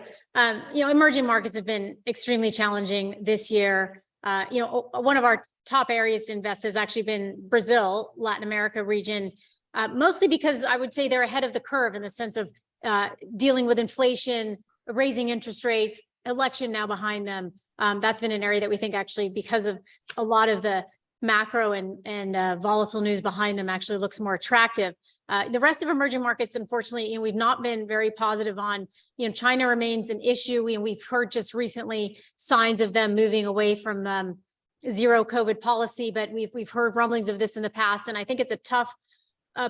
Emerging markets have been extremely challenging this year. One of our top areas to invest has actually been Brazil, Latin America region, mostly because I would say they're ahead of the curve in the sense of dealing with inflation, raising interest rates, election now behind them. That's been an area that we think actually, because of a lot of the macro and volatile news behind them, actually looks more attractive. The rest of emerging markets, unfortunately, we've not been very positive on. China remains an issue. We've heard just recently signs of them moving away from zero COVID policy, but we've heard rumblings of this in the past, and I think it's a tough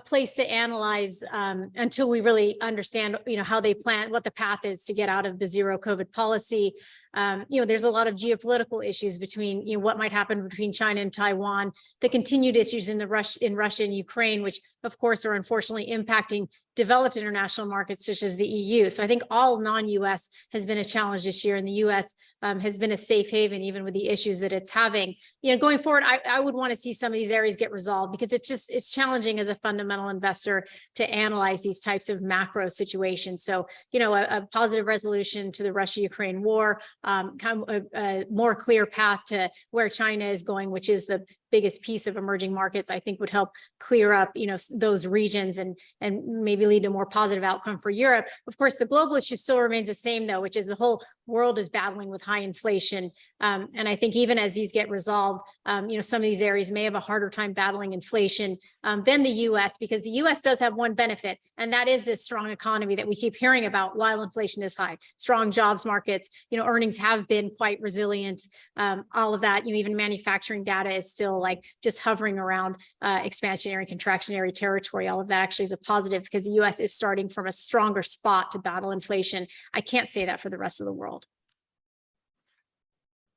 place to analyze until we really understand, how they plan, what the path is to get out of the zero COVID policy. There's a lot of geopolitical issues between, what might happen between China and Taiwan, the continued issues in Russia and Ukraine, which of course are unfortunately impacting developed international markets such as the EU. So I think all non-US has been a challenge this year, and the US has been a safe haven, even with the issues that it's having. Going forward, I would want to see some of these areas get resolved, because it's challenging as a fundamental investor to analyze these types of macro situations. So, a positive resolution to the Russia-Ukraine war, kind of a more clear path to where China is going, which is the biggest piece of emerging markets, I think would help clear up, those regions and maybe lead to a more positive outcome for Europe. Of course, the global issue still remains the same, though, which is the whole world is battling with high inflation. And I think even as these get resolved, some of these areas may have a harder time battling inflation than the US, because the US does have one benefit, and that is this strong economy that we keep hearing about while inflation is high. Strong jobs markets, earnings have been quite resilient. All of that, even manufacturing data is still like just hovering around expansionary, contractionary territory. All of that actually is a positive, because the US is starting from a stronger spot to battle inflation. I can't say that for the rest of the world.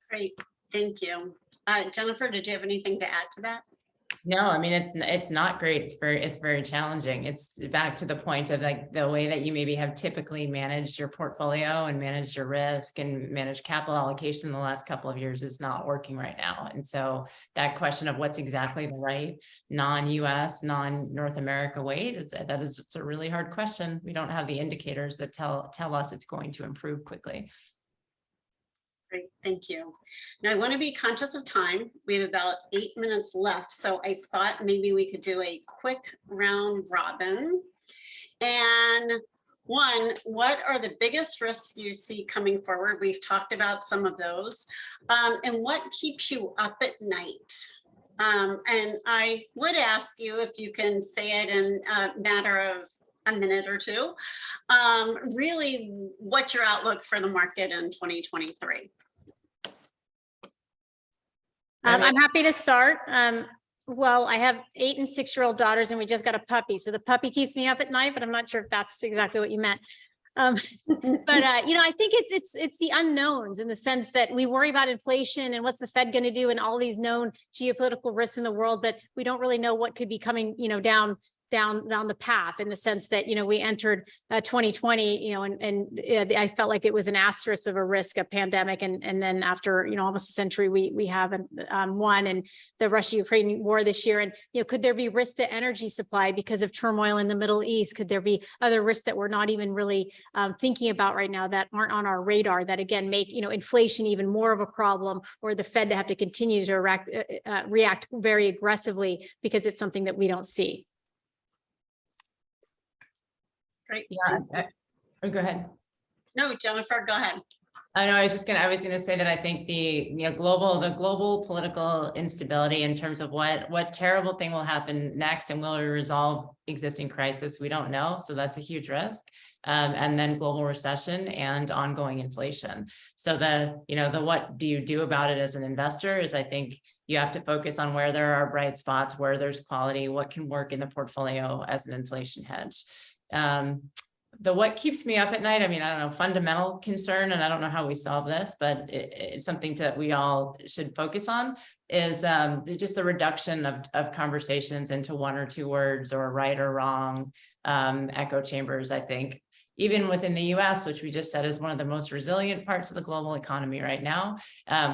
Great, thank you. Jennifer, did you have anything to add to that? No, I mean, it's not great. It's very challenging. It's back to the point of like the way that you maybe have typically managed your portfolio and managed your risk and managed capital allocation in the last couple of years is not working right now. And so that question of what's exactly the right non-US, non-North America weight, it's a really hard question. We don't have the indicators that tell us it's going to improve quickly. Great, thank you. Now I want to be conscious of time. We have about 8 minutes left, so I thought maybe we could do a quick round robin. And one, what are the biggest risks you see coming forward? We've talked about some of those. And what keeps you up at night? And I would ask you if you can say it in a matter of a minute or two, really what's your outlook for the market in 2023? I'm happy to start. Well, I have 8 and 6-year-old daughters, and we just got a puppy. So the puppy keeps me up at night, but I'm not sure if that's exactly what you meant. I think it's the unknowns, in the sense that we worry about inflation and what's the Fed going to do and all these known geopolitical risks in the world, but we don't really know what could be coming, down the path, in the sense that, we entered 2020, and I felt like it was an asterisk of a risk, a pandemic. And then after, almost a century, we haven't won, and the Russia-Ukraine war this year. And, could there be risk to energy supply because of turmoil in the Middle East? Could there be other risks that we're not even really thinking about right now, that aren't on our radar, that again, make, inflation even more of a problem, or the Fed to have to continue to react very aggressively because it's something that we don't see? Great. Yeah. Go ahead. No, Jennifer, go ahead. I know. I was going to say that I think the global political instability in terms of what terrible thing will happen next, and will we resolve existing crisis? We don't know. So that's a huge risk. And then global recession and ongoing inflation. So the what do you do about it as an investor is, I think you have to focus on where there are bright spots, where there's quality, what can work in the portfolio as an inflation hedge. what keeps me up at night, I mean, I don't know, fundamental concern, and I don't know how we solve this, but it's something that we all should focus on, is just the reduction of conversations into 1 or 2 words, or right or wrong, echo chambers. I think even within the US, which we just said is one of the most resilient parts of the global economy right now,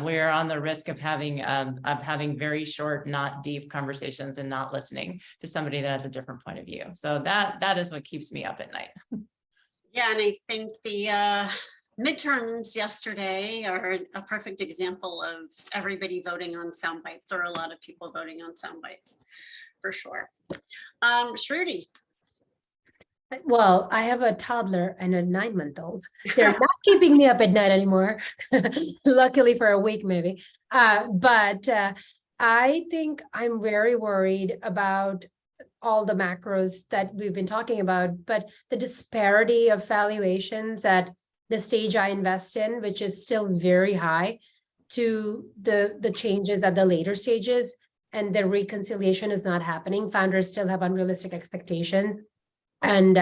we're on the risk of having very short, not deep conversations and not listening to somebody that has a different point of view. So that is what keeps me up at night. Yeah, and I think the midterms yesterday are a perfect example of everybody voting on sound bites, or a lot of people voting on sound bites, for sure. Shruti. Well, I have a toddler and a 9-month-old. They're not keeping me up at night anymore. Luckily for a week, maybe. But I think I'm very worried about all the macros that we've been talking about, but the disparity of valuations at the stage I invest in, which is still very high, to the changes at the later stages, and the reconciliation is not happening. Founders still have unrealistic expectations. And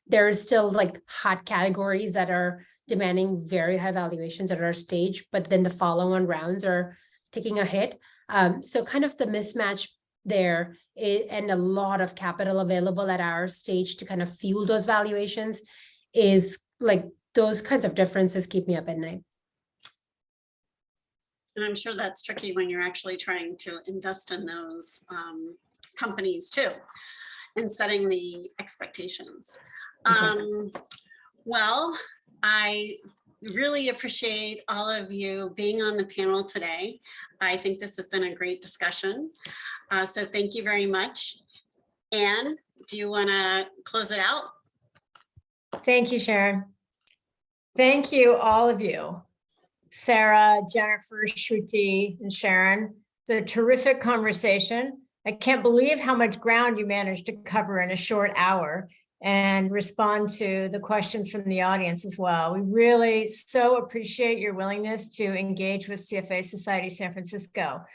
there is still like hot categories that are demanding very high valuations at our stage, but then the follow-on rounds are taking a hit. So kind of the mismatch there, and a lot of capital available at our stage to kind of fuel those valuations, is like those kinds of differences keep me up at night. And I'm sure that's tricky when you're actually trying to invest in those companies too, and setting the expectations. Well, I really appreciate all of you being on the panel today. I think this has been a great discussion. So thank you very much. Anne, do you want to close it out? Thank you, Sharon. Thank you, all of you. Sarah, Jennifer, Shruti, and Sharon. It's a terrific conversation. I can't believe how much ground you managed to cover in a short hour, and respond to the questions from the audience as well. We really so appreciate your willingness to engage with CFA Society San Francisco.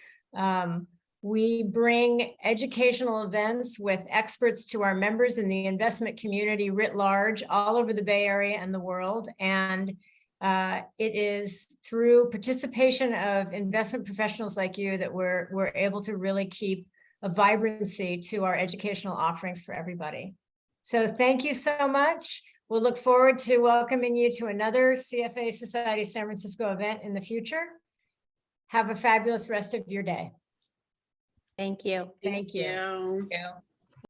We bring educational events with experts to our members in the investment community writ large, all over the Bay Area and the world. And it is through participation of investment professionals like you that we're able to really keep a vibrancy to our educational offerings for everybody. So thank you so much. We'll look forward to welcoming you to another CFA Society San Francisco event in the future. Have a fabulous rest of your day. Thank you. Thank you. Thank you.